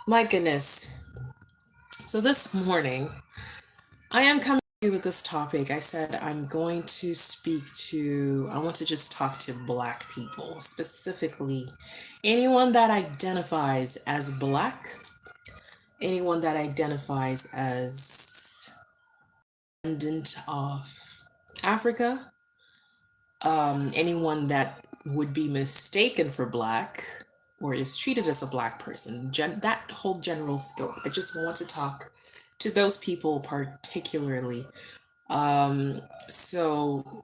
My goodness. So this morning, I am coming to you with this topic. I said I want to just talk to Black people, specifically anyone that identifies as Black, anyone that identifies as descendant of Africa, anyone that would be mistaken for Black or is treated as a Black person, that whole general scope. I just want to talk to those people particularly. So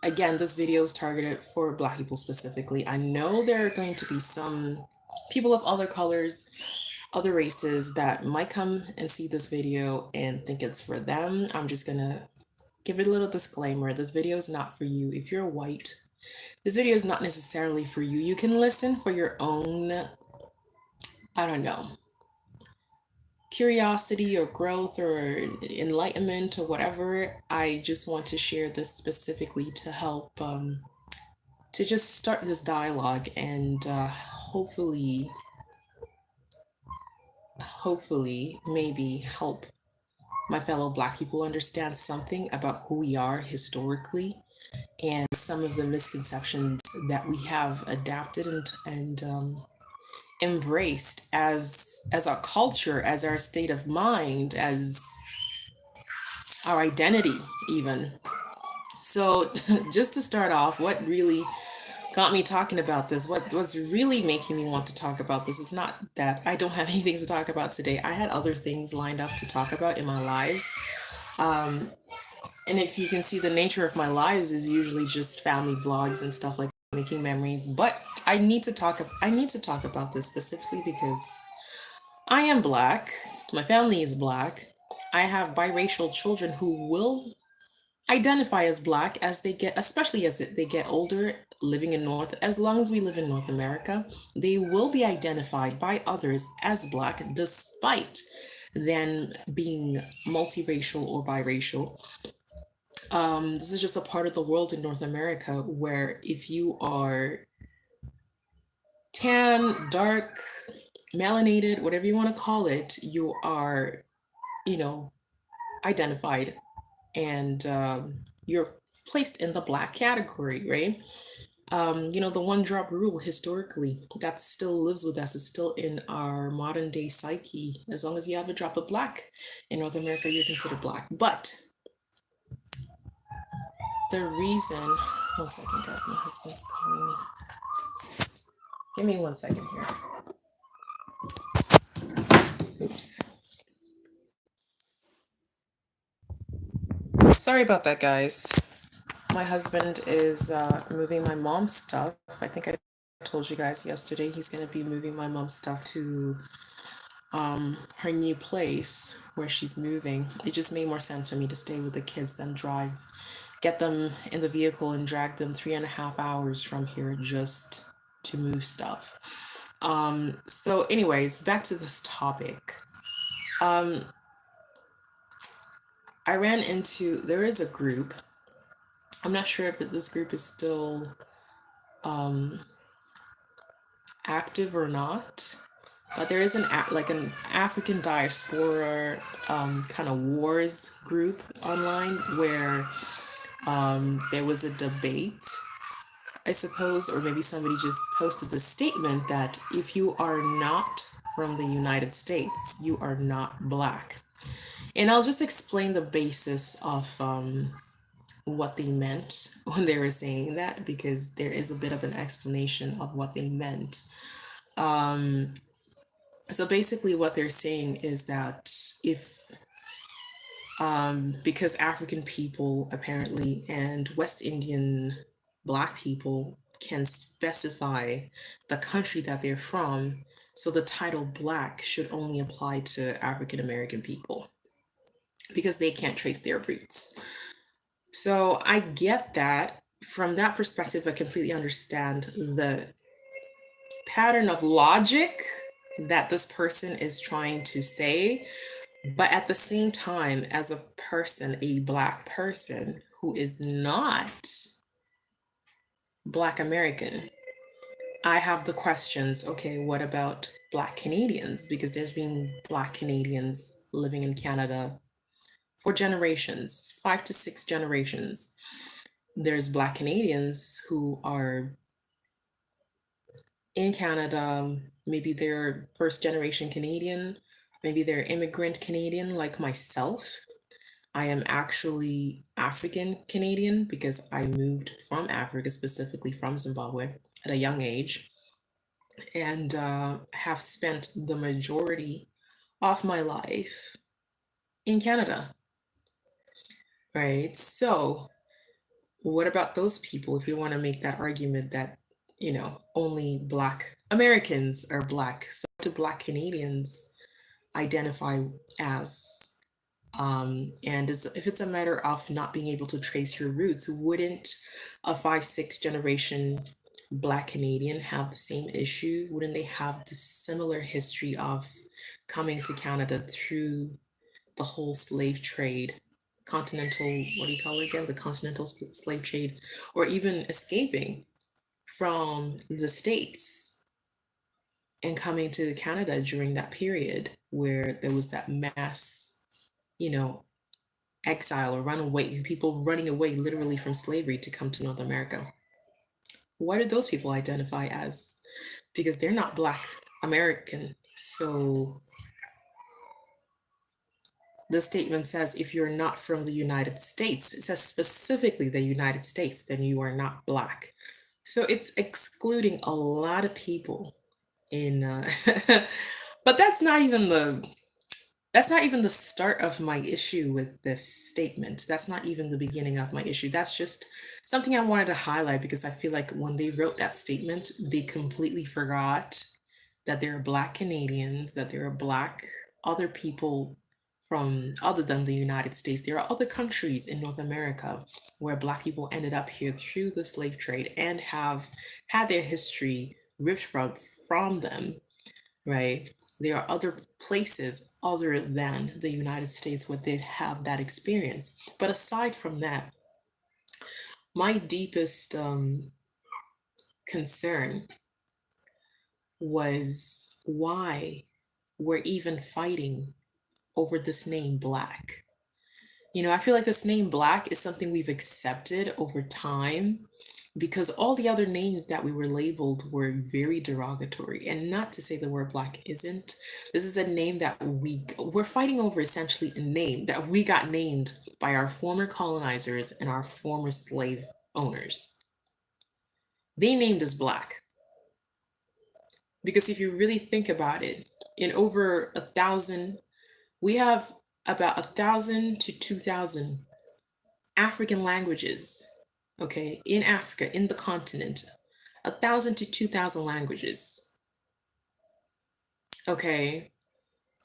again, this video is targeted for Black people specifically. I know there are going to be some people of other colors, other races that might come and see this video and think it's for them. I'm just gonna give it a little disclaimer. This video is not for you. If you're white, this video is not necessarily for you. You can listen for your own, I don't know, curiosity or growth or enlightenment or whatever. I just want to share this specifically to help to just start this dialogue and hopefully maybe help my fellow Black people understand something about who we are historically and some of the misconceptions that we have adapted and embraced as our culture, as our state of mind, as our identity even. So just to start off, what really got me talking about this, what's really making me want to talk about this is not that I don't have anything to talk about today. I had other things lined up to talk about in my lives. And if you can see, the nature of my lives is usually just family vlogs and stuff like that, making memories. But I need to talk about this specifically because I am Black. My family is Black. I have biracial children who will identify as Black as they get, especially as they get older, living in as long as we live in North America, they will be identified by others as Black despite them being multiracial or biracial. This is just a part of the world in North America where if you are tan, dark, melanated, whatever you want to call it, you are, you know, identified and you're placed in the Black category, right? The one drop rule historically that still lives with us is still in our modern day psyche. As long as you have a drop of Black in North America, you're considered Black. But the reason, one second, guys, my husband's calling me. Give me 1 second here. Oops. Sorry about that, guys. My husband is moving my mom's stuff. I think I told you guys yesterday he's going to be moving my mom's stuff to her new place where she's moving. It just made more sense for me to stay with the kids than drive, get them in the vehicle and drag them 3.5 hours from here just to move stuff. So anyways, back to this topic. There is a group. I'm not sure if this group is still active or not, but there is an African diaspora kind of wars group online where there was a debate, I suppose, or maybe somebody just posted the statement that if you are not from the United States, you are not Black. And I'll just explain the basis of what they meant when they were saying that, because there is a bit of an explanation of what they meant. So basically what they're saying is that if because African people apparently and West Indian Black people can specify the country that they're from, so the title Black should only apply to African American people because they can't trace their roots. So I get that. From that perspective, I completely understand the pattern of logic that this person is trying to say. But at the same time, as a person, a Black person who is not Black American, I have the questions. Okay, what about Black Canadians, because there's been Black Canadians living in Canada for generations, 5 to 6 generations. There's Black Canadians who are in Canada, maybe they're first generation Canadian, maybe they're immigrant Canadian like myself. I am actually African Canadian because I moved from Africa, specifically from Zimbabwe, at a young age, and have spent the majority of my life in Canada, right? So, what about those people if you want to make that argument that, only Black Americans are Black? So, what do Black Canadians identify as? And if it's a matter of not being able to trace your roots, wouldn't a 5, 6 generation Black Canadian have the same issue? Wouldn't they have the similar history of coming to Canada through the whole slave trade, continental, what do you call it again? The continental slave trade, or even escaping from the States and coming to Canada during that period where there was that mass, you know, exile or runaway, people running away literally from slavery to come to North America. What do those people identify as? Because they're not Black American. So the statement says if you're not from the United States, it says specifically the United States, then you are not Black. So it's excluding a lot of people in, but that's not even the start of my issue with this statement. That's not even the beginning of my issue. That's just something I wanted to highlight because I feel like when they wrote that statement, they completely forgot that there are Black Canadians, that there are Black other people from other than the United States. There are other countries in North America where Black people ended up here through the slave trade and have had their history ripped from them, right? There are other places other than the United States where they have that experience. But aside from that, my deepest concern was why we're even fighting over this name Black. I feel like this name Black is something we've accepted over time because all the other names that we were labeled were very derogatory. And not to say the word Black isn't. This is a name that we're fighting over, essentially a name that we got named by our former colonizers and our former slave owners. They named us Black because if you really think about it, in over 1,000, we have about 1,000 to 2,000 African languages, okay, in Africa, in the continent, 1,000 to 2,000 languages, okay,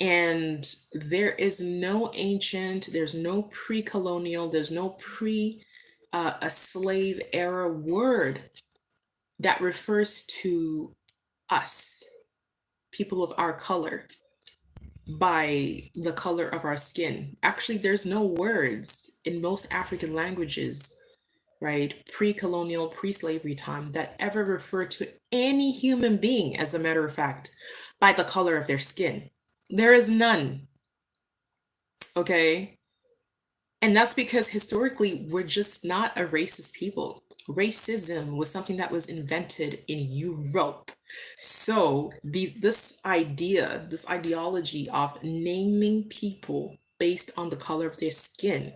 and there's no pre-colonial, there's no a slave era word that refers to us, people of our color, by the color of our skin. Actually, there's no words in most African languages, right, pre-colonial, pre-slavery time, that ever refer to any human being, as a matter of fact, by the color of their skin. There is none, okay? And that's because historically, we're just not a racist people. Racism was something that was invented in Europe. So this ideology of naming people based on the color of their skin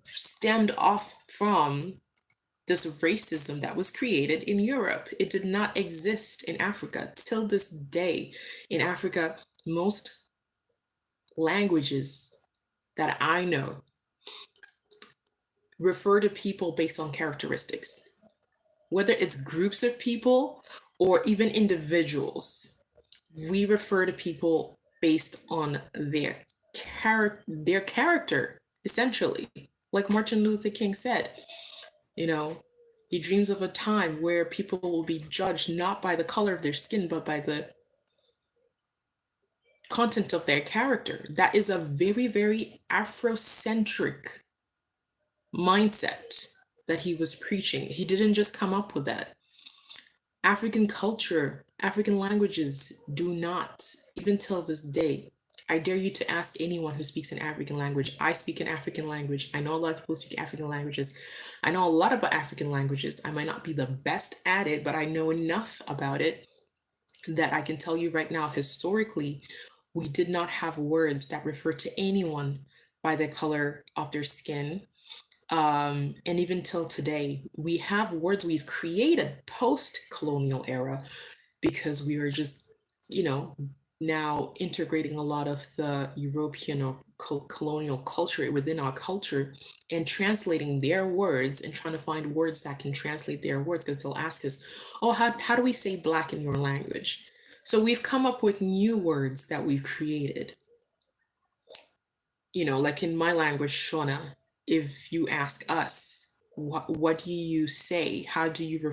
stemmed off from this racism that was created in Europe. It did not exist in Africa. Till this day, in Africa, most languages that I know refer to people based on characteristics, whether it's groups of people or even individuals. We refer to people based on their character, essentially. Like Martin Luther King said, he dreams of a time where people will be judged not by the color of their skin, but by the content of their character. That is a very, very Afrocentric mindset that he was preaching. He didn't just come up with that. African culture African languages do not, even till this day. I dare you to ask anyone who speaks an African language. I speak an African language. I know a lot of people speak African languages. I know a lot about African languages. I might not be the best at it, but I know enough about it that I can tell you right now, historically, we did not have words that refer to anyone by the color of their skin. And even till today, we have words we've created post-colonial era because we were just, you know, now integrating a lot of the European or colonial culture within our culture and translating their words and trying to find words that can translate their words because they'll ask us, oh, how do we say black in your language? So we've come up with new words that we've created. Like in my language, Shona, if you ask us, what do you say? How do you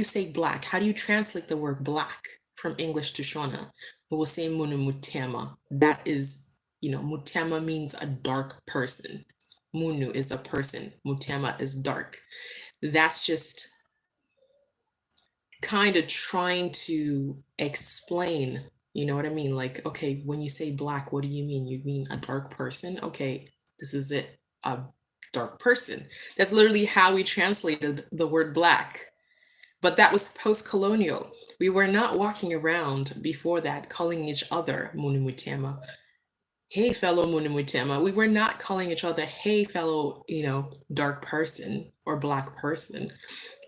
say black? How do you translate the word black from English to Shona? We will say munu mutema. That is, mutema means a dark person. Munu is a person. Mutema is dark. That's just kind of trying to explain, you know what I mean? Like, okay, when you say black, what do you mean? You mean a dark person? Okay, this is it, a dark person. That's literally how we translated the word black. But that was post-colonial. We were not walking around before that calling each other Munumutema. Hey, fellow Munumutema. We were not calling each other, hey, fellow, dark person or black person.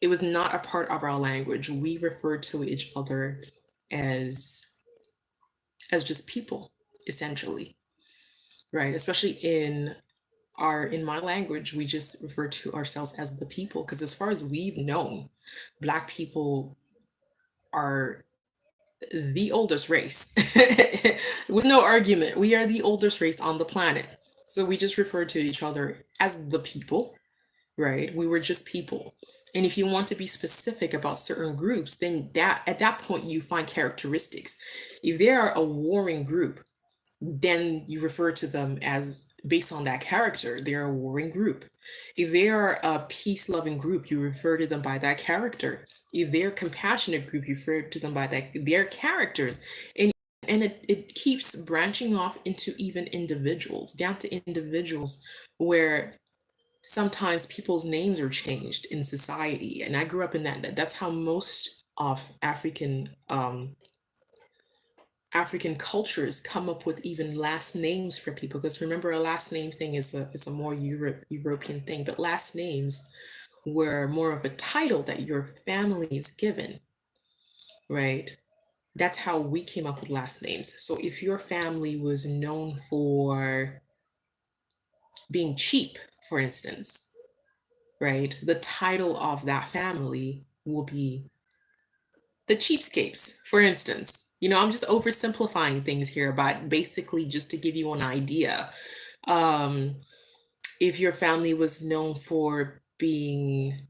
It was not a part of our language. We referred to each other as just people, essentially, right? Especially in my language, we just refer to ourselves as the people because as far as we've known, Black people are the oldest race. With no argument, we are the oldest race on the planet. So we just refer to each other as the people, right? We were just people. And if you want to be specific about certain groups, then that at that point you find characteristics. If they are a warring group, then you refer to them as based on that character. They're a warring group. If they are a peace-loving group, you refer to them by that character. If they're a compassionate group, you refer to them by their characters. And it keeps branching off into even individuals, down to individuals where sometimes people's names are changed in society. And I grew up in that's how most of African cultures come up with even last names for people. Because remember, a last name thing is a more European thing, but last names were more of a title that your family is given, right? That's how we came up with last names. So if your family was known for being cheap, for instance, right? The title of that family will be the cheapskates, for instance. I'm just oversimplifying things here, but basically just to give you an idea. Um, if your family was known for being,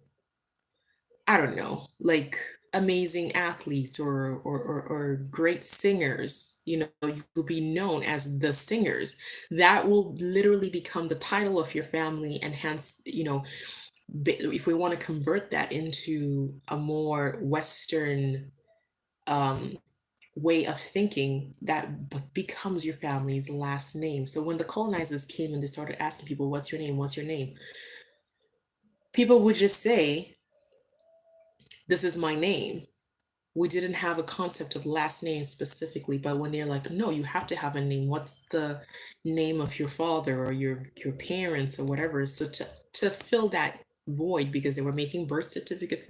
I don't know, like amazing athletes or great singers, you will be known as the singers. That will literally become the title of your family, and hence, if we want to convert that into a more Western way of thinking, that becomes your family's last name. So when the colonizers came and they started asking people, what's your name? What's your name? People would just say, this is my name. We didn't have a concept of last name specifically, but when they're like, no, you have to have a name. What's the name of your father or your parents or whatever? So to fill that void, because they were making birth certificate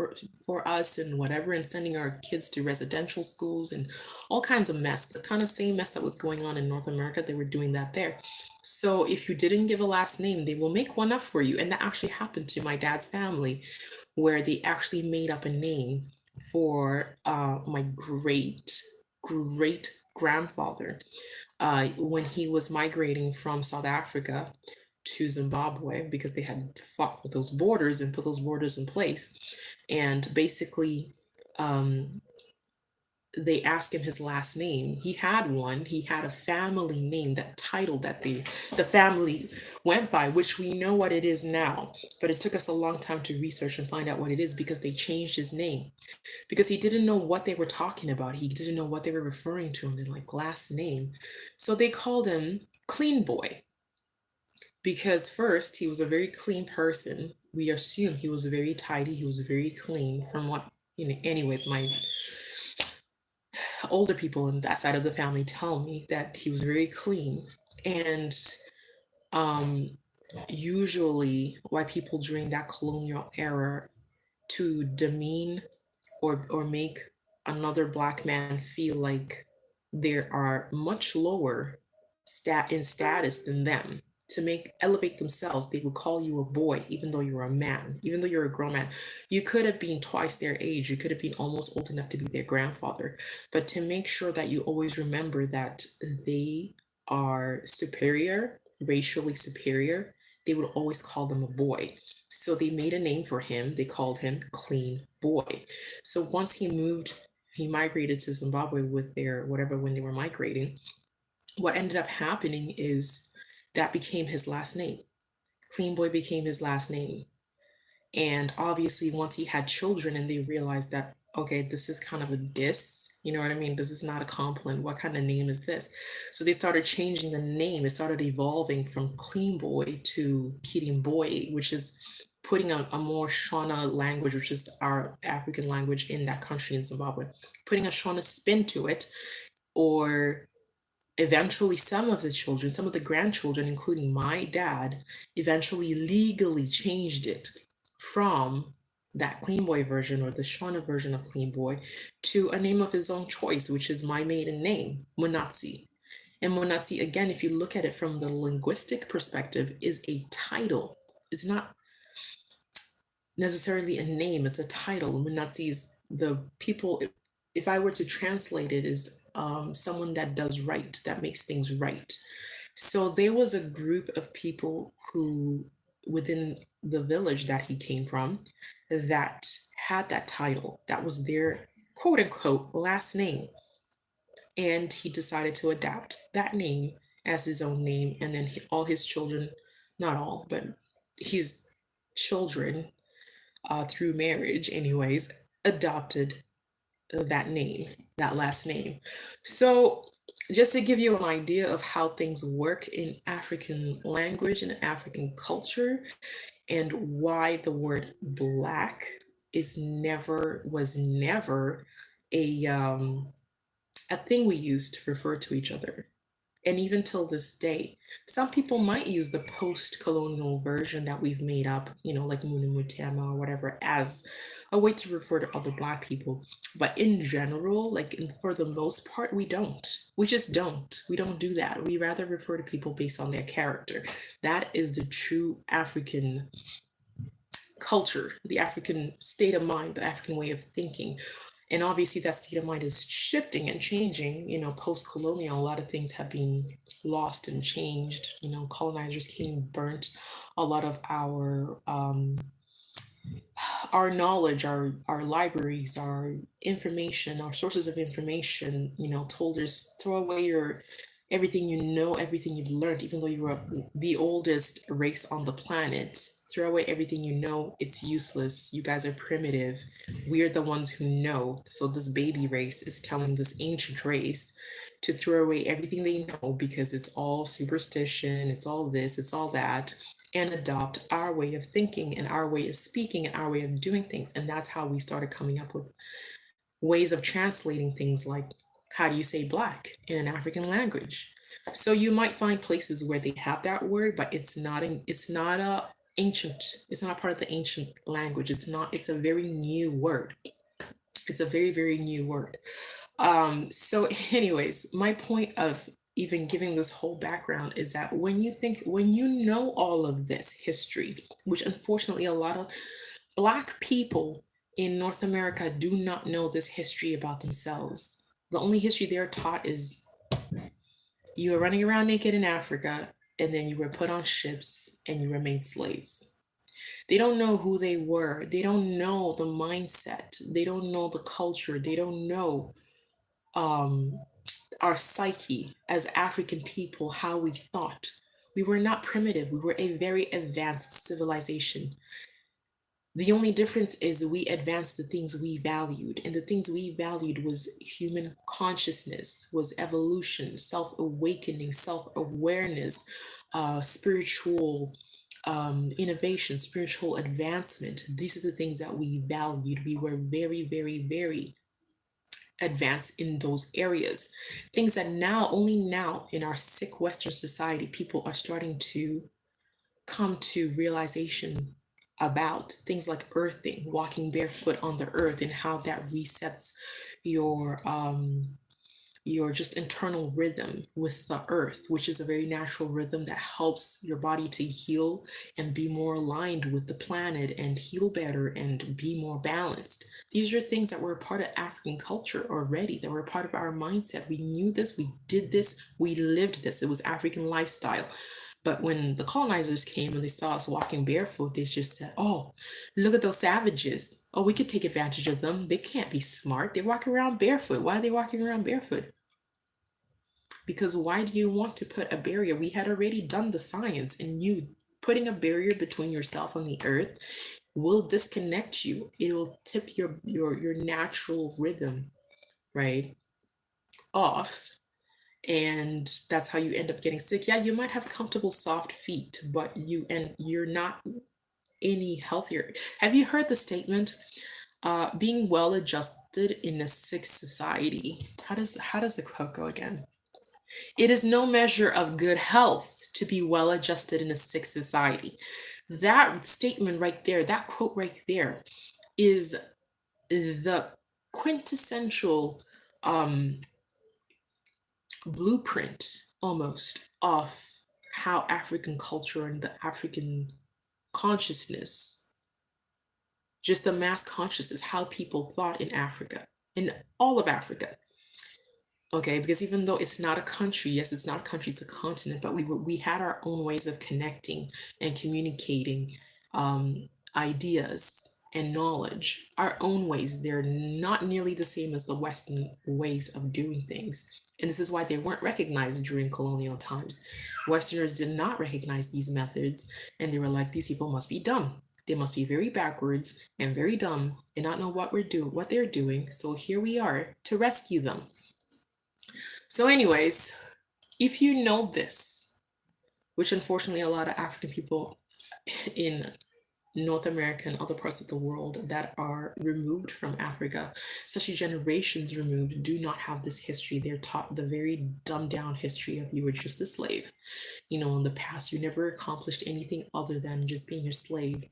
for us and whatever, and sending our kids to residential schools and all kinds of mess, the kind of same mess that was going on in North America, they were doing that there. So if you didn't give a last name, they will make one up for you. And that actually happened to my dad's family, where they actually made up a name for my great grandfather when he was migrating from South Africa to Zimbabwe, because they had fought for those borders and put those borders in place. And basically, they asked him his last name. He had one. He had a family name, that title that the family went by, which we know what it is now. But it took us a long time to research and find out what it is because they changed his name. Because he didn't know what they were talking about. He didn't know what they were referring to in their like last name. So they called him Clean Boy because first he was a very clean person. We assume he was very tidy, he was very clean from what, anyways, my older people in that side of the family tell me that he was very clean. And um usually white people during that colonial era, to demean or make another black man feel like they are much lower in status than them, to make elevate themselves, they would call you a boy even though you're a man, even though you're a grown man. You could have been twice their age, you could have been almost old enough to be their grandfather, but to make sure that you always remember that they are superior, racially superior, they would always call them a boy. So they made a name for him, they called him Clean Boy. So once he migrated to Zimbabwe with their whatever, when they were migrating, what ended up happening is that became his last name. Clean Boy became his last name. And obviously, once he had children and they realized that, okay, this is kind of a diss, you know what I mean? This is not a compliment. What kind of name is this? So they started changing the name. It started evolving from Clean Boy to Kidding Boy, which is putting a more Shona language, which is our African language in that country in Zimbabwe, putting a Shona spin to it, or eventually some of the children, some of the grandchildren, including my dad, eventually legally changed it from that Clean Boy version or the Shauna version of Clean Boy to a name of his own choice, which is my maiden name, Munatsi. And Munatsi, again, if you look at it from the linguistic perspective, is a title. It's not necessarily a name, it's a title. Munatsi is the people, if I were to translate it, is someone that does right, that makes things right. So there was a group of people who, within the village that he came from, that had that title. That was their quote unquote last name. And he decided to adapt that name as his own name. And then all his children, not all, but his children, through marriage, anyways, adopted that name, that last name. So, just to give you an idea of how things work in African language and African culture, and why the word black was never a thing we use to refer to each other. And even till this day, some people might use the post-colonial version that we've made up, like Muna Mutema or whatever, as a way to refer to other Black people. But in general, for the most part, we don't. We just don't. We don't do that. We rather refer to people based on their character. That is the true African culture, the African state of mind, the African way of thinking. And obviously that state of mind is shifting and changing, post-colonial, a lot of things have been lost and changed. Colonizers came, burnt a lot of our knowledge, our libraries, our information, our sources of information, told us throw away your everything you know, everything you've learned, even though you were the oldest race on the planet. Throw away everything you know, it's useless. You guys are primitive. We're the ones who know. So this baby race is telling this ancient race to throw away everything they know because it's all superstition, it's all this, it's all that, and adopt our way of thinking and our way of speaking and our way of doing things. And that's how we started coming up with ways of translating things like, how do you say black in an African language? So you might find places where they have that word, but it's not it's not part of the ancient language. It's a very new word. It's a very, very new word. So anyways, my point of even giving this whole background is that when you know all of this history, which unfortunately a lot of Black people in North America do not know this history about themselves. The only history they're taught is you were running around naked in Africa, and then you were put on ships and you were made slaves. They don't know who they were. They don't know the mindset. They don't know the culture. They don't know um, our psyche as African people, how we thought. We were not primitive, we were a very advanced civilization. The only difference is we advanced the things we valued, and the things we valued was human consciousness, was evolution, self-awakening, self-awareness, spiritual innovation, spiritual advancement. These are the things that we valued. We were very, very, very advanced in those areas. Things that now, only now in our sick Western society, people are starting to come to realization about things like earthing, walking barefoot on the earth, and how that resets your just internal rhythm with the earth, which is a very natural rhythm that helps your body to heal and be more aligned with the planet and heal better and be more balanced. These are things that were a part of African culture already, that were a part of our mindset. We knew this, we did this, we lived this. It was African lifestyle. But when the colonizers came and they saw us walking barefoot, they just said, oh, look at those savages. Oh, we could take advantage of them. They can't be smart. They walk around barefoot. Why are they walking around barefoot? Because why do you want to put a barrier? We had already done the science, and you putting a barrier between yourself and the earth will disconnect you. It will tip your natural rhythm, right, off. And that's how you end up getting sick. Yeah, you might have comfortable soft feet, but you're not any healthier. Have you heard the statement, being well adjusted in a sick society? How does the quote go again? It is no measure of good health to be well adjusted in a sick society. That statement right there, that quote right there, is the quintessential blueprint almost of how African culture and the African consciousness, just the mass consciousness, how people thought in Africa, in all of Africa. Okay, because even though it's not a country, yes, it's not a country, it's a continent, but we had our own ways of connecting and communicating ideas and knowledge, our own ways. They're not nearly the same as the Western ways of doing things. And this is why they weren't recognized during colonial times. Westerners did not recognize these methods, and they were like, these people must be dumb. They must be very backwards and very dumb and not know what they're doing. So here we are to rescue them. So, anyways, if you know this, which unfortunately a lot of African people in North America and other parts of the world that are removed from Africa, especially generations removed, do not have this history. They're taught the very dumbed down history of you were just a slave. In the past, you never accomplished anything other than just being a slave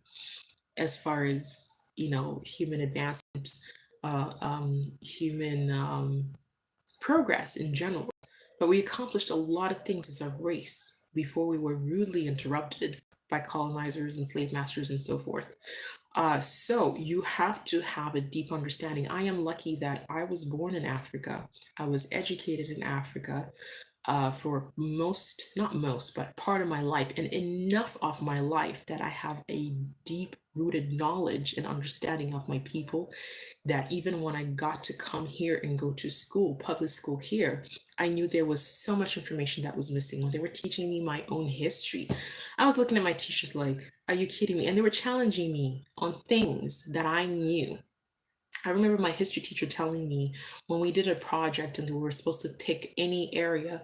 as far as, human advancement, human progress in general. But we accomplished a lot of things as a race before we were rudely interrupted by colonizers and slave masters and so forth. So you have to have a deep understanding. I am lucky that I was born in Africa. I was educated in Africa for not most, but part of my life, and enough of my life that I have a deep rooted knowledge and understanding of my people, that even when I got to come here and go to school, public school here, I knew there was so much information that was missing. When they were teaching me my own history, I was looking at my teachers like, are you kidding me? And they were challenging me on things that I knew. I remember my history teacher telling me when we did a project and we were supposed to pick any area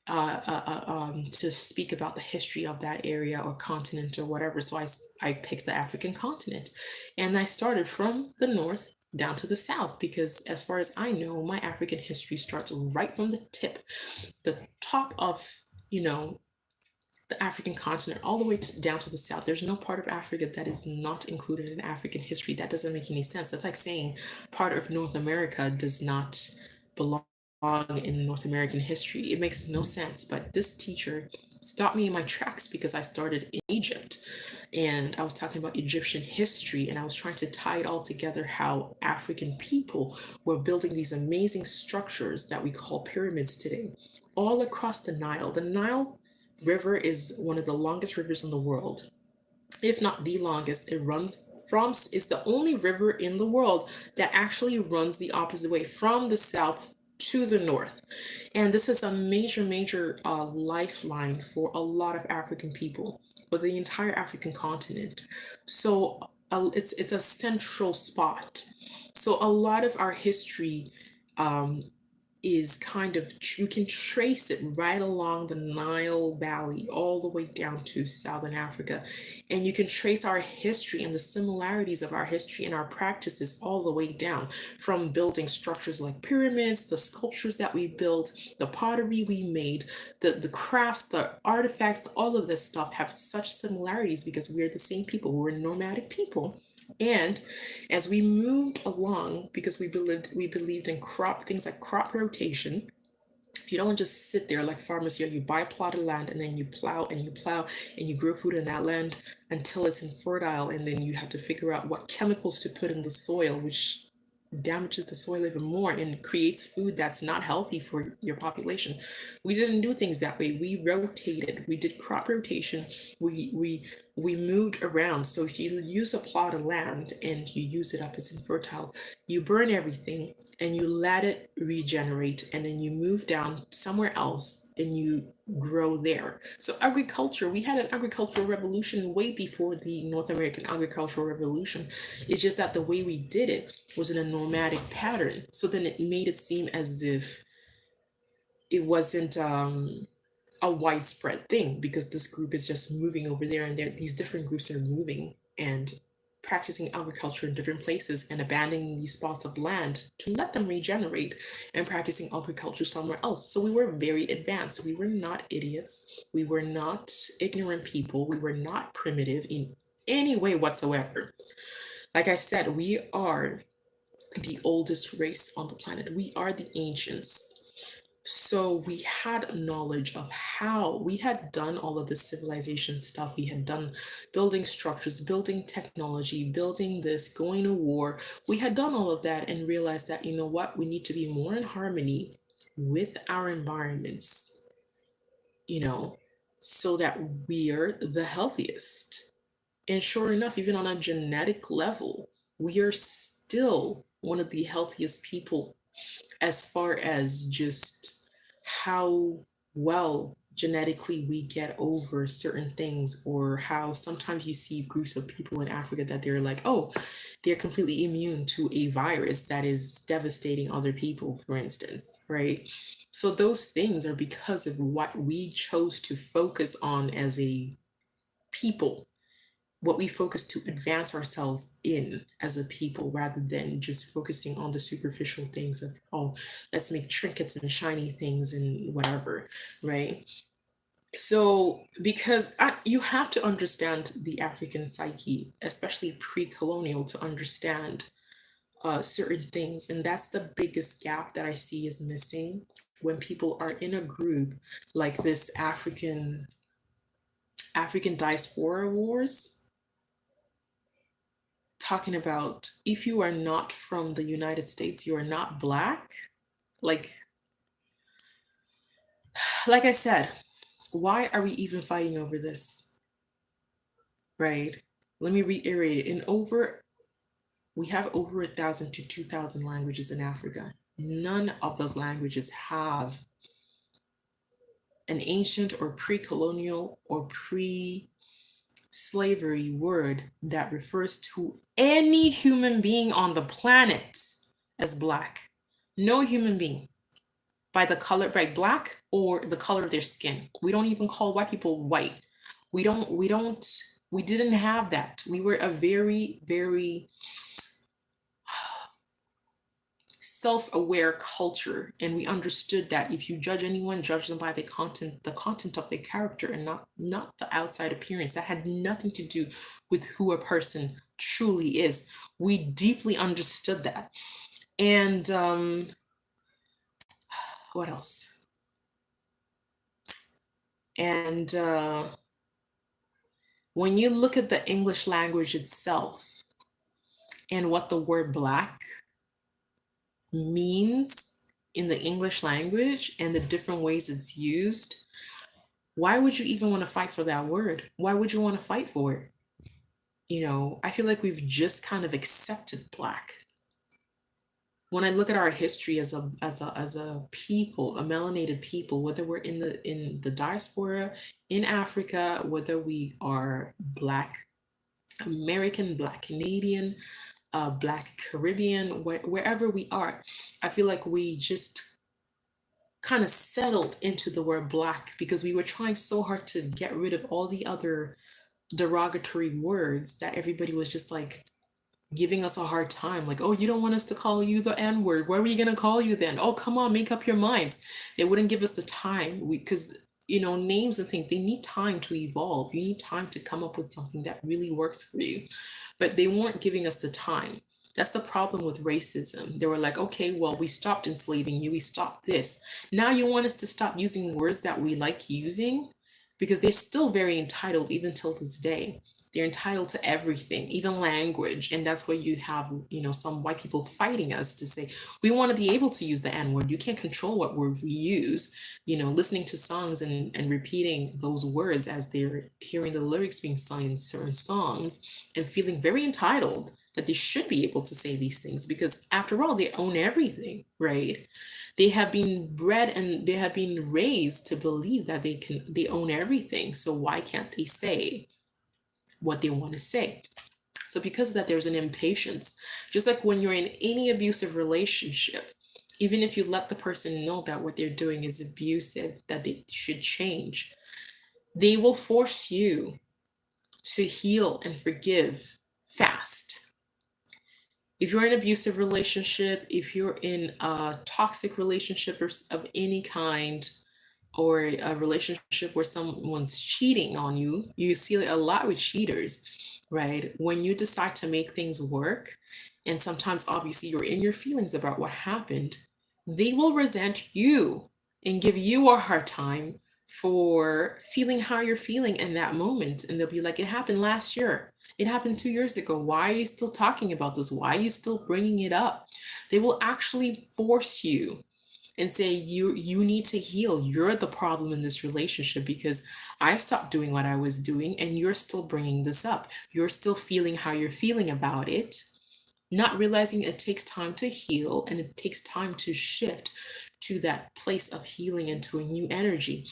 to speak about the history of that area or continent or whatever. So I picked the African continent, and I started from the north down to the south, because as far as I know, my African history starts right from the top of, the African continent, all the way down to the south. There's no part of Africa that is not included in African history. That doesn't make any sense. That's like saying part of North America does not belong in North American history. It makes no sense. But this teacher stopped me in my tracks because I started in Egypt, and I was talking about Egyptian history, and I was trying to tie it all together, how African people were building these amazing structures that we call pyramids today, all across the Nile. The Nile River is one of the longest rivers in the world, if not the longest. It's the only river in the world that actually runs the opposite way from the south to the north. And this is a major, major lifeline for a lot of African people, for the entire African continent. So it's a central spot. So a lot of our history um, is kind of, you can trace it right along the Nile Valley all the way down to Southern Africa. And you can trace our history and the similarities of our history and our practices all the way down, from building structures like pyramids, the sculptures that we built, the pottery we made, the crafts, the artifacts, all of this stuff have such similarities because we're the same people. We're nomadic people. And as we moved along, because we believed in crop things like crop rotation, you don't just sit there like farmers here. You buy a plot of land and then you plow and you plow and you grow food in that land until it's infertile, and then you have to figure out what chemicals to put in the soil, which damages the soil even more and creates food that's not healthy for your population. We didn't do things that way. We rotated. We did crop rotation. We moved around. So if you use a plot of land and you use it up as infertile, you burn everything and you let it regenerate, and then you move down somewhere else and you grow there. So agriculture, we had an agricultural revolution way before the North American agricultural revolution. It's just that the way we did it was in a nomadic pattern. So then it made it seem as if it wasn't a widespread thing, because this group is just moving over there, and these different groups are moving and practicing agriculture in different places and abandoning these spots of land to let them regenerate and practicing agriculture somewhere else. So we were very advanced. We were not idiots. We were not ignorant people. We were not primitive in any way whatsoever. Like I said, we are the oldest race on the planet. We are the ancients. So we had knowledge of how we had done all of this civilization stuff. We had done building structures, building technology, building this, going to war. We had done all of that and realized that, you know what, we need to be more in harmony with our environments, so that we're the healthiest. And sure enough, even on a genetic level, we are still one of the healthiest people as far as just how well genetically we get over certain things, or how sometimes you see groups of people in Africa that they're like, oh, they're completely immune to a virus that is devastating other people, for instance, right? So those things are because of what we chose to focus on as a people, what we focus to advance ourselves in as a people, rather than just focusing on the superficial things of, oh, let's make trinkets and shiny things and whatever, right? So because you have to understand the African psyche, especially pre-colonial, to understand certain things. And that's the biggest gap that I see is missing when people are in a group like this African diaspora wars, talking about, if you are not from the United States, you are not black. Like like I said, why are we even fighting over this? Right? Let me reiterate it. We have over 1,000 to 2,000 languages in Africa. None of those languages have an ancient or pre-colonial or pre-slavery word that refers to any human being on the planet as black. No human being, by the color, by black or the color of their skin. We don't even call white people white. We didn't have that. We were a very, very self-aware culture, and we understood that if you judge anyone, judge them by the content of their character, and not the outside appearance. That had nothing to do with who a person truly is. We deeply understood that. And what else? And when you look at the English language itself and what the word black means in the English language and the different ways it's used, why would you even want to fight for that word? Why would you want to fight for it? I feel like we've just kind of accepted black. when I look at our history as a people, a melanated people, whether we're in the diaspora, in Africa, whether we are Black American, Black Canadian, Black Caribbean, wherever we are, I feel like we just kind of settled into the word Black because we were trying so hard to get rid of all the other derogatory words that everybody was just like giving us a hard time. Like, oh, you don't want us to call you the N word. What are we gonna call you then? Oh, come on, make up your minds. They wouldn't give us the time. Because names and things, they need time to evolve. You need time to come up with something that really works for you. But they weren't giving us the time. That's the problem with racism. They were like, okay, well, we stopped enslaving you, we stopped this. Now you want us to stop using words that we like using? Because they're still very entitled even till this day. They're entitled to everything, even language. And that's where you have, some white people fighting us to say, we want to be able to use the N word. You can't control what word we use. Listening to songs and repeating those words as they're hearing the lyrics being sung in certain songs and feeling very entitled that they should be able to say these things because after all, they own everything, right? They have been bred and they have been raised to believe that they own everything. So why can't they say what they want to say? So because of that, there's an impatience. Just like when you're in any abusive relationship, even if you let the person know that what they're doing is abusive, that they should change, they will force you to heal and forgive fast. If you're in an abusive relationship, if you're in a toxic relationship of any kind, or a relationship where someone's cheating on you, you see it a lot with cheaters, right? When you decide to make things work, and sometimes obviously you're in your feelings about what happened, they will resent you and give you a hard time for feeling how you're feeling in that moment. And they'll be like, it happened last year. It happened 2 years ago. Why are you still talking about this? Why are you still bringing it up? They will actually force you and say you need to heal. You're the problem in this relationship because I stopped doing what I was doing and you're still bringing this up. You're still feeling how you're feeling about it, not realizing it takes time to heal and it takes time to shift to that place of healing into a new energy.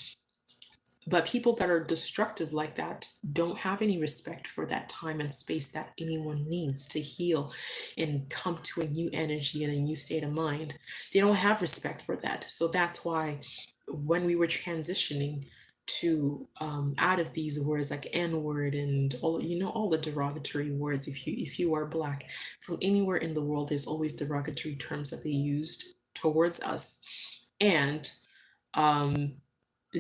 But people that are destructive like that don't have any respect for that time and space that anyone needs to heal and come to a new energy and a new state of mind. They don't have respect for that. So that's why when we were transitioning to out of these words like N-word and all the derogatory words, if you are Black from anywhere in the world, there's always derogatory terms that they used towards us. And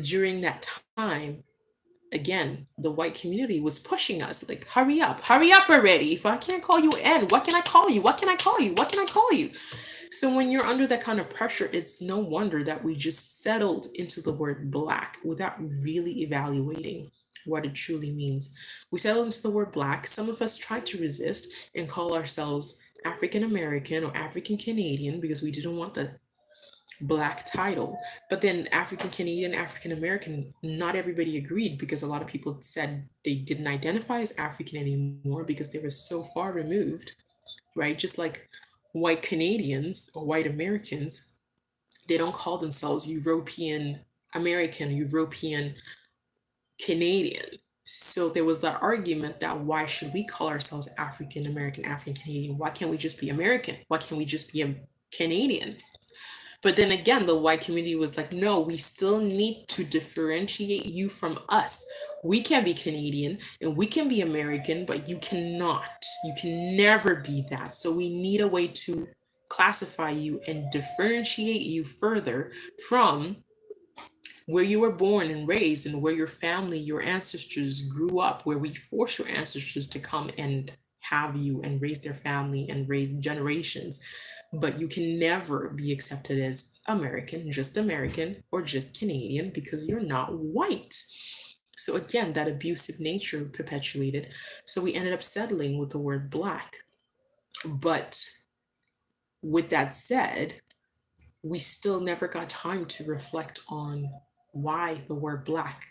during that time, again, the white community was pushing us like, hurry up already. If I can't call you N, what can I call you? What can I call you? What can I call you? So when you're under that kind of pressure, it's no wonder that we just settled into the word Black without really evaluating what it truly means. We settled into the word Black. Some of us tried to resist and call ourselves African American or African Canadian because we didn't want the Black title. But then African Canadian, African American, not everybody agreed because a lot of people said they didn't identify as African anymore because they were so far removed, right? Just like white Canadians or white Americans, they don't call themselves European American, European Canadian. So there was that argument that why should we call ourselves African American, African Canadian? Why can't we just be American? Why can't we just be a Canadian? But then again, the white community was like, no, we still need to differentiate you from us. We can be Canadian and we can be American, but you cannot. You can never be that. So we need a way to classify you and differentiate you further from where you were born and raised and where your family, your ancestors grew up, where we force your ancestors to come and have you and raise their family and raise generations. But you can never be accepted as American, or just Canadian because you're not white. So again, that abusive nature perpetuated. So we ended up settling with the word Black. But with that said, we still never got time to reflect on why the word Black.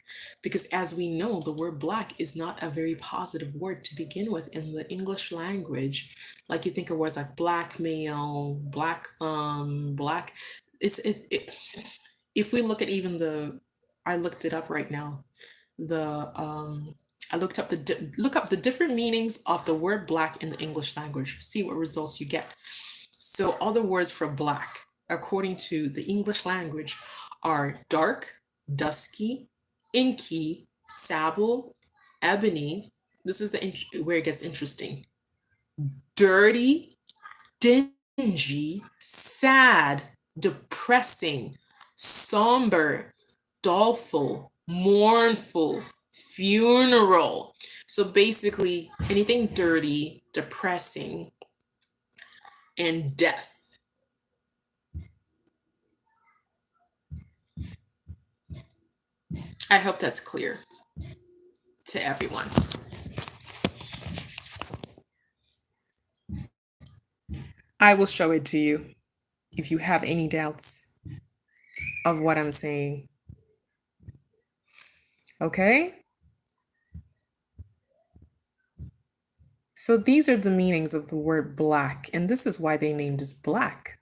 Because as we know, the word Black is not a very positive word to begin with in the English language. Like you think of words like blackmail, black black. If we look at even I looked it up right now. The I looked up look up the different meanings of the word black in the English language. See what results you get. So other words for black, according to the English language, are dark, dusky, inky, sable, ebony. This is where it gets interesting. Dirty, dingy, sad, depressing, somber, doleful, mournful, funeral. So basically, anything dirty, depressing, and death. I hope that's clear to everyone. I will show it to you if you have any doubts of what I'm saying. Okay? So these are the meanings of the word black, and this is why they named us black.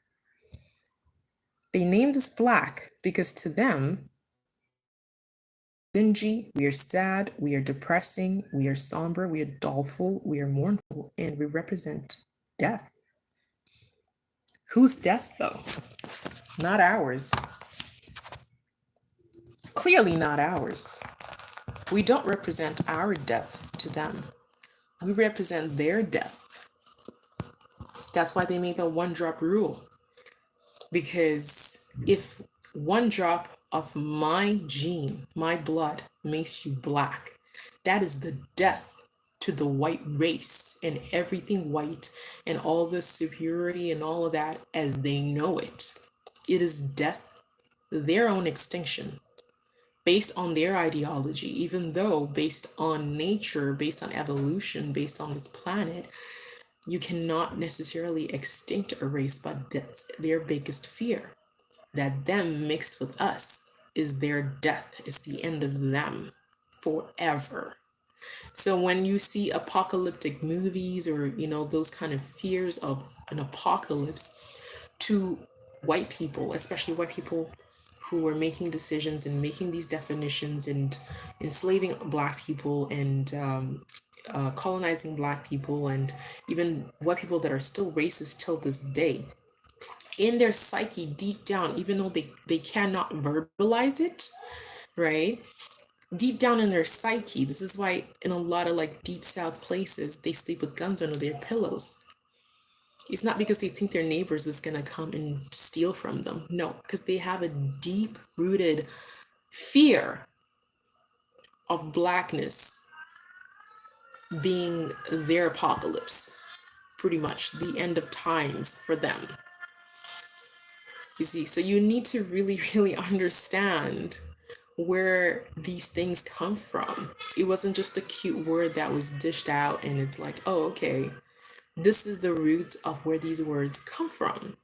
They named us black because to them, dingy, we are sad, we are depressing, we are somber, we are doleful, we are mournful, and we represent death. Whose death, though? Not ours. Clearly not ours. We don't represent our death to them. We represent their death. That's why they made the one drop rule. Because if one drop of my gene, my blood, makes you black, that is the death to the white race and everything white and all the superiority and all of that as they know it. It is death, their own extinction, based on their ideology, even though based on nature, based on evolution, based on this planet, you cannot necessarily extinct a race, but that's their biggest fear. That them mixed with us is their death, is the end of them forever. So when you see apocalyptic movies or, those kind of fears of an apocalypse, to white people, especially white people who were making decisions and making these definitions and enslaving black people and colonizing black people and even white people that are still racist till this day, in their psyche deep down, even though they cannot verbalize it, right? Deep down in their psyche, this is why in a lot of like deep south places they sleep with guns under their pillows. It's not because they think their neighbors is gonna come and steal from them. No, because they have a deep rooted fear of blackness being their apocalypse, pretty much the end of times for them. You see, so you need to really, really understand where these things come from. It wasn't just a cute word that was dished out and it's like, oh, okay, this is the roots of where these words come from.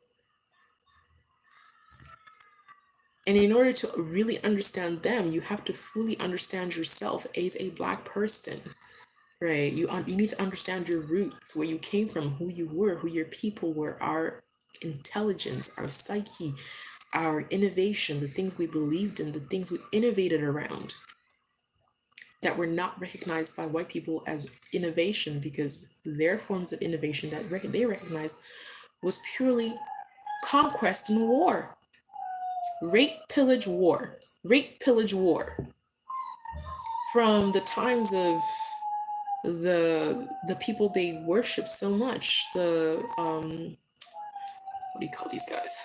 And in order to really understand them, you have to fully understand yourself as a black person, right? You need to understand your roots, where you came from, who you were, who your people were, our intelligence, our psyche, our innovation, the things we believed in, the things we innovated around that were not recognized by white people as innovation because their forms of innovation that they recognized was purely conquest and war. Rape, pillage, war. Rape, pillage, war. From the times of the people they worship so much, the what do you call these guys?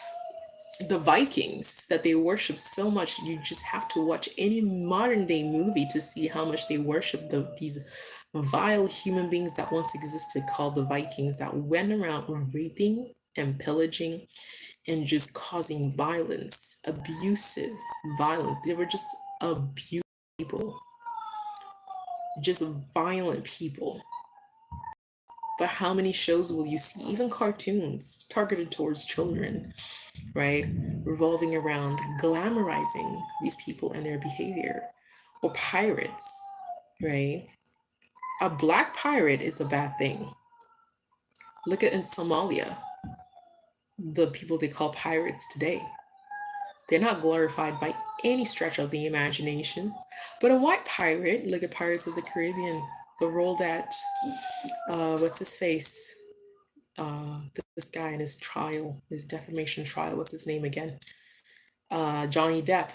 The Vikings that they worship so much. You just have to watch any modern day movie to see how much they worship these vile human beings that once existed called the Vikings, that went around raping and pillaging and just causing violence, abusive violence. They were just abusive people, just violent people. But how many shows will you see, even cartoons targeted towards children, right? Revolving around glamorizing these people and their behavior. Or pirates, right? A black pirate is a bad thing. Look at in Somalia, the people they call pirates today. They're not glorified by any stretch of the imagination. But a white pirate, look at Pirates of the Caribbean, the role that, what's his face? This guy in his trial, his defamation trial, what's his name again? Johnny Depp,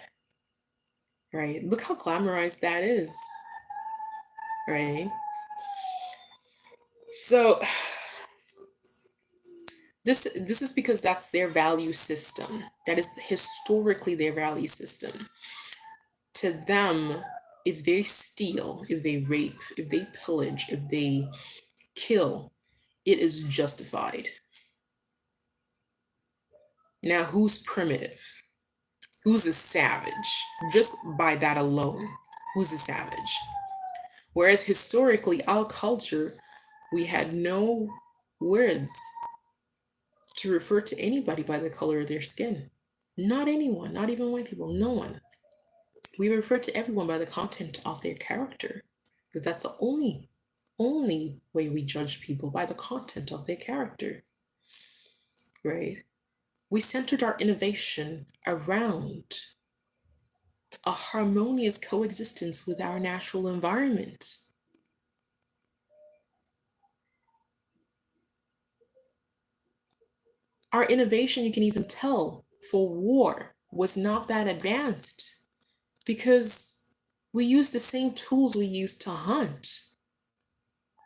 right? Look how glamorized that is, right? So this is because that's their value system. That is historically their value system. To them, if they steal, if they rape, if they pillage, if they kill, it is justified. Now, who's primitive? Who's a savage? Just by that alone, who's a savage? Whereas historically, our culture, we had no words to refer to anybody by the color of their skin. Not anyone, not even white people, no one. We refer to everyone by the content of their character, because that's the only way we judge people, by the content of their character, right? We centered our innovation around a harmonious coexistence with our natural environment. Our innovation, you can even tell, for war was not that advanced because we use the same tools we use to hunt,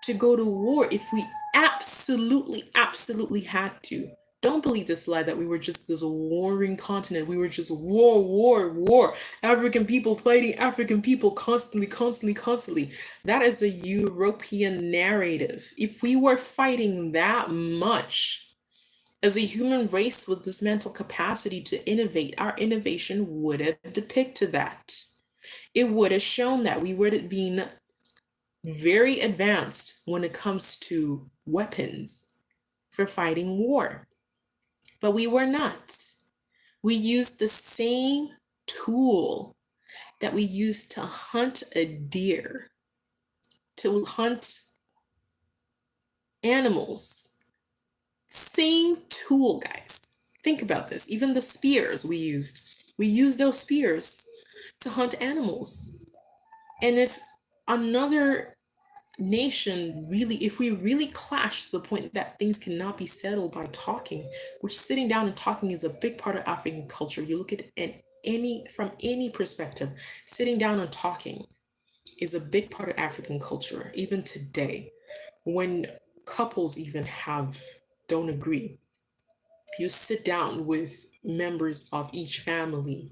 to go to war if we absolutely had to. Don't believe this lie that we were just this warring continent. We were just war. African people fighting African people constantly. That is the European narrative. If we were fighting that much as a human race with this mental capacity to innovate, our innovation would have depicted that. It would have shown that we would have been very advanced when it comes to weapons for fighting war. But we were not. We used the same tool that we used to hunt a deer, to hunt animals. Same tool, guys. Think about this. Even the spears we used those spears to hunt animals. And if another nation really, if we really clash to the point that things cannot be settled by talking, which sitting down and talking is a big part of African culture. You look at it from any perspective, sitting down and talking is a big part of African culture, even today. When couples even don't agree, you sit down with members of each family,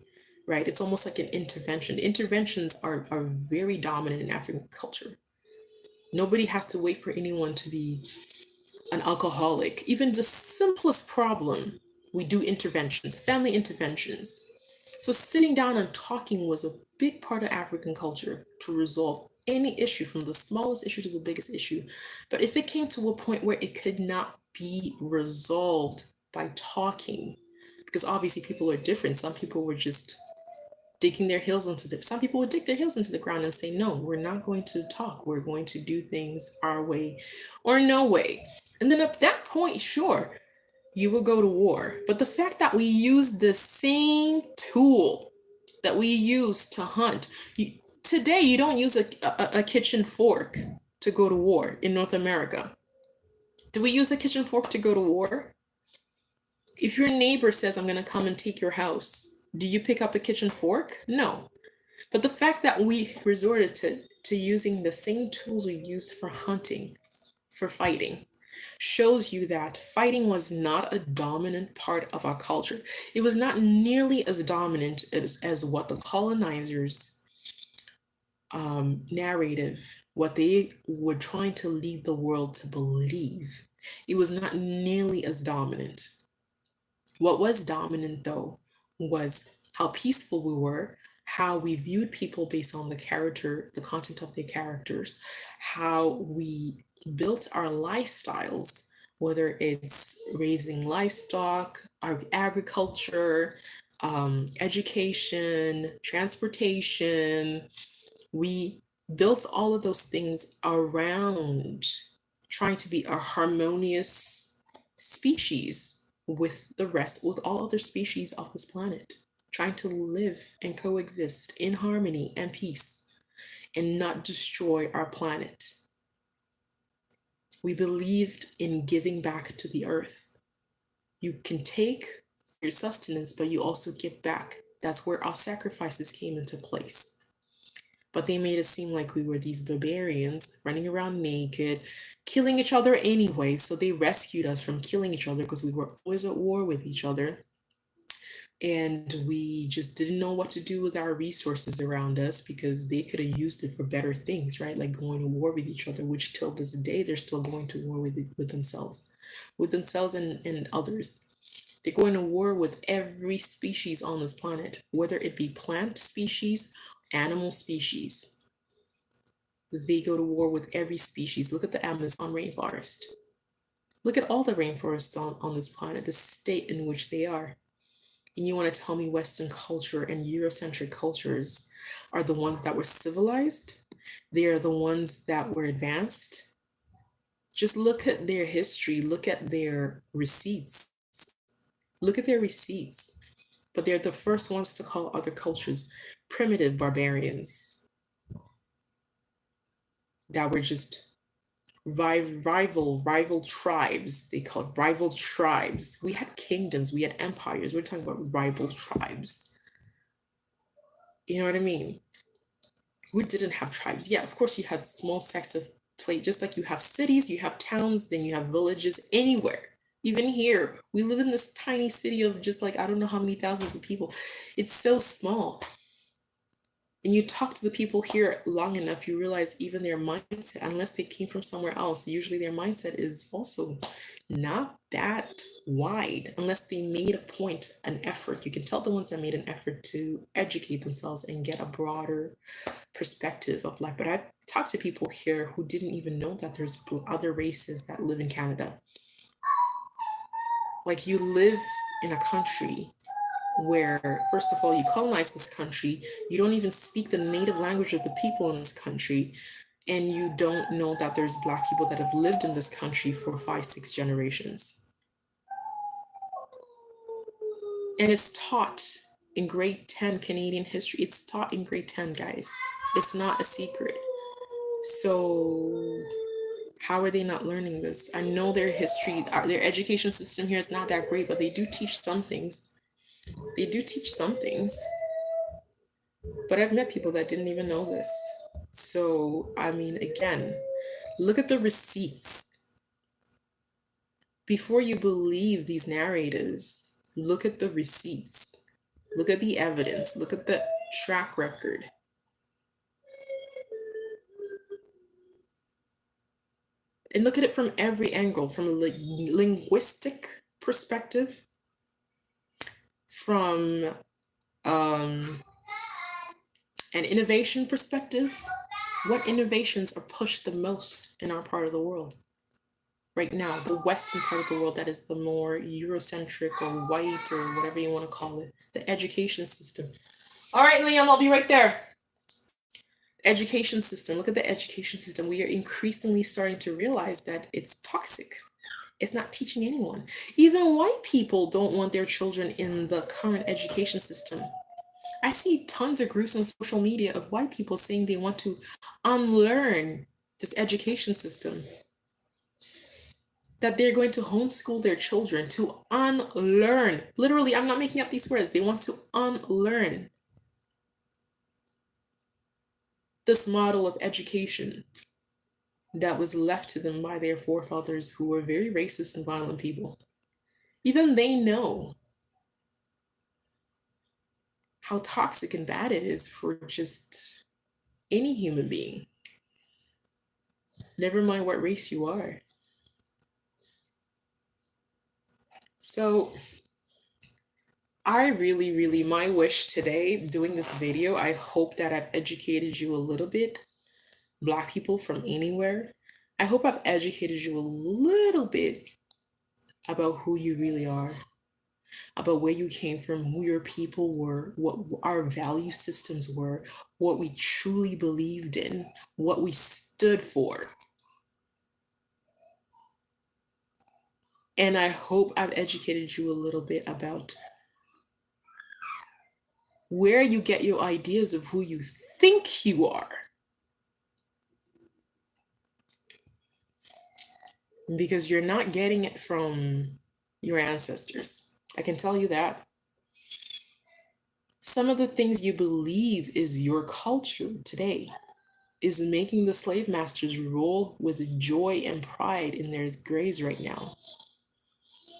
right? It's almost like an intervention. Interventions are very dominant in African culture. Nobody has to wait for anyone to be an alcoholic. Even the simplest problem, we do interventions, family interventions. So sitting down and talking was a big part of African culture to resolve any issue, from the smallest issue to the biggest issue. But if it came to a point where it could not be resolved by talking, because obviously people are different. Some people were just some people would dig their heels into the ground and say, no, we're not going to talk. We're going to do things our way or no way. And then at that point, sure, you will go to war. But the fact that we use the same tool that we use to hunt, today you don't use a kitchen fork to go to war in North America. Do we use a kitchen fork to go to war? If your neighbor says, I'm going to come and take your house, do you pick up a kitchen fork? No. But the fact that we resorted to using the same tools we used for hunting, for fighting, shows you that fighting was not a dominant part of our culture. It was not nearly as dominant as what the colonizers' narrative, what they were trying to lead the world to believe. It was not nearly as dominant. What was dominant, though, was how peaceful we were, how we viewed people based on the content of their characters, how we built our lifestyles, whether it's raising livestock, our agriculture, education, transportation. We built all of those things around trying to be a harmonious species with the rest, with all other species of this planet, trying to live and coexist in harmony and peace and not destroy our planet. We believed in giving back to the earth. You can take your sustenance, but you also give back. That's where our sacrifices came into place. But they made it seem like we were these barbarians running around naked, killing each other anyway. So they rescued us from killing each other because we were always at war with each other. And we just didn't know what to do with our resources around us because they could have used it for better things, right? Like going to war with each other, which till this day, they're still going to war with themselves and others. They're going to war with every species on this planet, whether it be plant species, animal species. They go to war with every species. Look at the Amazon rainforest. Look at all the rainforests on this planet, the state in which they are. And you want to tell me Western culture and Eurocentric cultures are the ones that were civilized? They are the ones that were advanced? Just look at their history, look at their receipts. Look at their receipts. But they're the first ones to call other cultures primitive barbarians that were just rival tribes. They called rival tribes. We had kingdoms, we had empires. We're talking about rival tribes. You know what I mean? We didn't have tribes. Yeah, of course you had small sects of place, just like you have cities, you have towns, then you have villages anywhere. Even here, we live in this tiny city of just like, I don't know how many thousands of people. It's so small. And you talk to the people here long enough, you realize even their mindset, unless they came from somewhere else, usually their mindset is also not that wide, unless they made a point, an effort. You can tell the ones that made an effort to educate themselves and get a broader perspective of life. But I've talked to people here who didn't even know that there's other races that live in Canada. Like, you live in a country where, first of all, you colonize this country, you don't even speak the native language of the people in this country, and you don't know that there's Black people that have lived in this country for 5-6 generations. And it's taught in grade 10 Canadian history. It's taught in grade 10, guys. It's not a secret. So how are they not learning this? I know their history, their education system here is not that great, but they do teach some things. They do teach some things. But I've met people that didn't even know this. So, I mean, again, look at the receipts. Before you believe these narratives, look at the receipts. Look at the evidence. Look at the track record. And look at it from every angle, from a linguistic perspective, from an innovation perspective. What innovations are pushed the most in our part of the world? Right now, the Western part of the world that is the more Eurocentric or white or whatever you want to call it, the education system. All right, Liam, I'll be right there. Education system. Look at the education system. We are increasingly starting to realize that it's toxic. It's not teaching anyone. Even white people don't want their children in the current education system. I see tons of groups on social media of white people saying they want to unlearn this education system. That they're going to homeschool their children, to unlearn. Literally, I'm not making up these words. They want to unlearn this model of education that was left to them by their forefathers, who were very racist and violent people. Even they know how toxic and bad it is for just any human being. Never mind what race you are. So I really, my wish today, doing this video, I hope that I've educated you a little bit, Black people from anywhere. I hope I've educated you a little bit about who you really are, about where you came from, who your people were, what our value systems were, what we truly believed in, what we stood for. And I hope I've educated you a little bit about where you get your ideas of who you think you are. Because you're not getting it from your ancestors. I can tell you that. Some of the things you believe is your culture today is making the slave masters roll with joy and pride in their graves right now.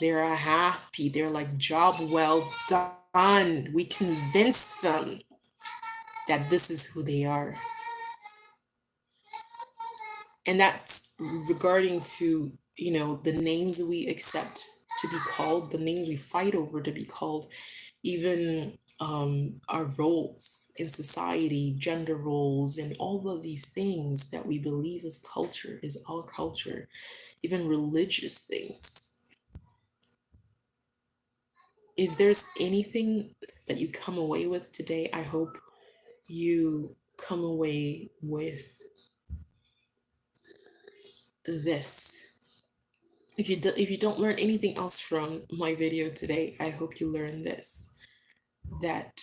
They're happy. They're like, job well done. We convinced them that this is who they are. And that's regarding to, the names we accept to be called, the names we fight over to be called, even our roles in society, gender roles, and all of these things that we believe is culture, is our culture, even religious things. If there's anything that you come away with today, I hope you come away with this. If you don't learn anything else from my video today, I hope you learn this, that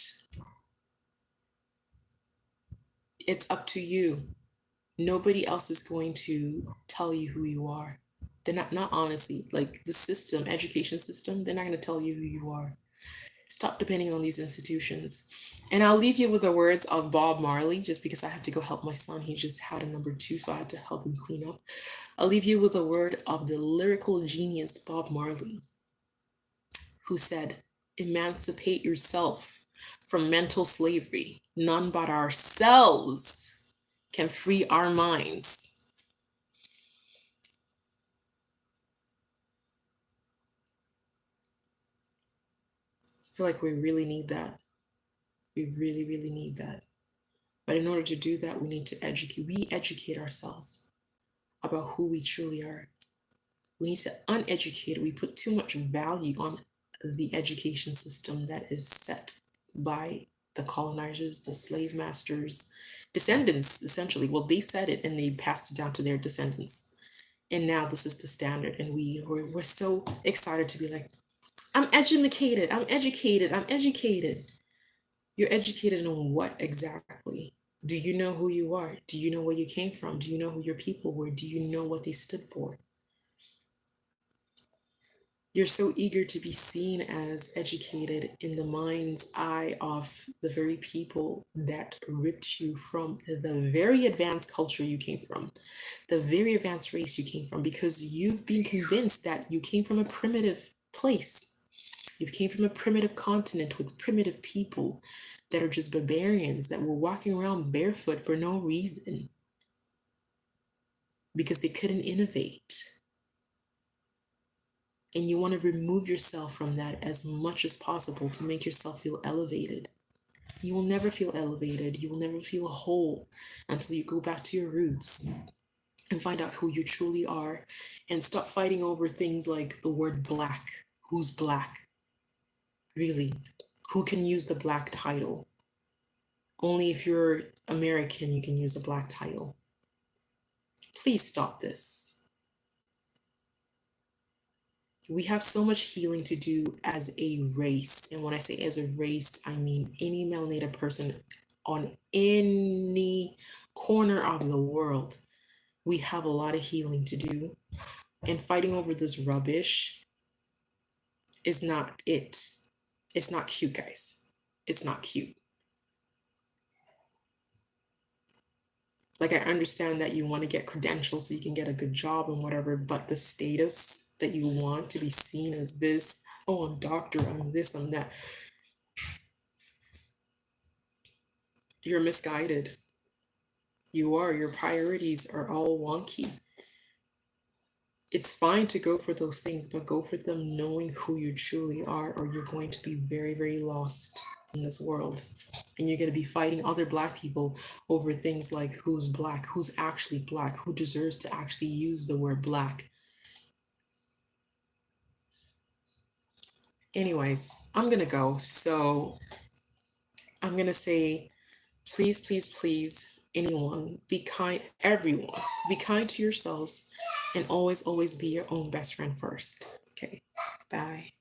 it's up to you. Nobody else is going to tell you who you are. They're not honestly, like the system, education system, they're not going to tell you who you are. Stop depending on these institutions. And I'll leave you with the words of Bob Marley, just because I have to go help my son. He just had a number 2, so I had to help him clean up. I'll leave you with the word of the lyrical genius Bob Marley, who said, "Emancipate yourself from mental slavery. None but ourselves can free our minds." I feel like we really need that. We really, really need that. But in order to do that, we need to re-educate ourselves about who we truly are. We need to uneducate. We put too much value on the education system that is set by the colonizers, the slave masters, descendants, essentially. Well, they said it and they passed it down to their descendants. And now this is the standard. And we're so excited to be like, I'm educated, I'm educated, I'm educated. You're educated on what exactly? Do you know who you are? Do you know where you came from? Do you know who your people were? Do you know what they stood for? You're so eager to be seen as educated in the mind's eye of the very people that ripped you from the very advanced culture you came from, the very advanced race you came from, because you've been convinced that you came from a primitive place. You came from a primitive continent with primitive people that are just barbarians that were walking around barefoot for no reason because they couldn't innovate. And you want to remove yourself from that as much as possible to make yourself feel elevated. You will never feel elevated. You will never feel whole until you go back to your roots and find out who you truly are and stop fighting over things like the word black. Who's black? Really? Who can use the black title? Only if you're American, you can use the black title. Please stop this. We have so much healing to do as a race. And when I say as a race, I mean any melanated person on any corner of the world. We have a lot of healing to do. And fighting over this rubbish is not it. It's not cute, guys. It's not cute. Like, I understand that you want to get credentials so you can get a good job and whatever, but the status that you want to be seen as this, oh, I'm doctor, I'm this, I'm that, you're misguided. Your priorities are all wonky. It's fine to go for those things, but go for them knowing who you truly are, or you're going to be very, very lost in this world. And you're going to be fighting other Black people over things like who's Black, who's actually Black, who deserves to actually use the word Black. Anyways, I'm going to go. So I'm going to say, please, please, please, anyone, be kind, everyone, be kind to yourselves, and always, always be your own best friend first. Okay. Bye.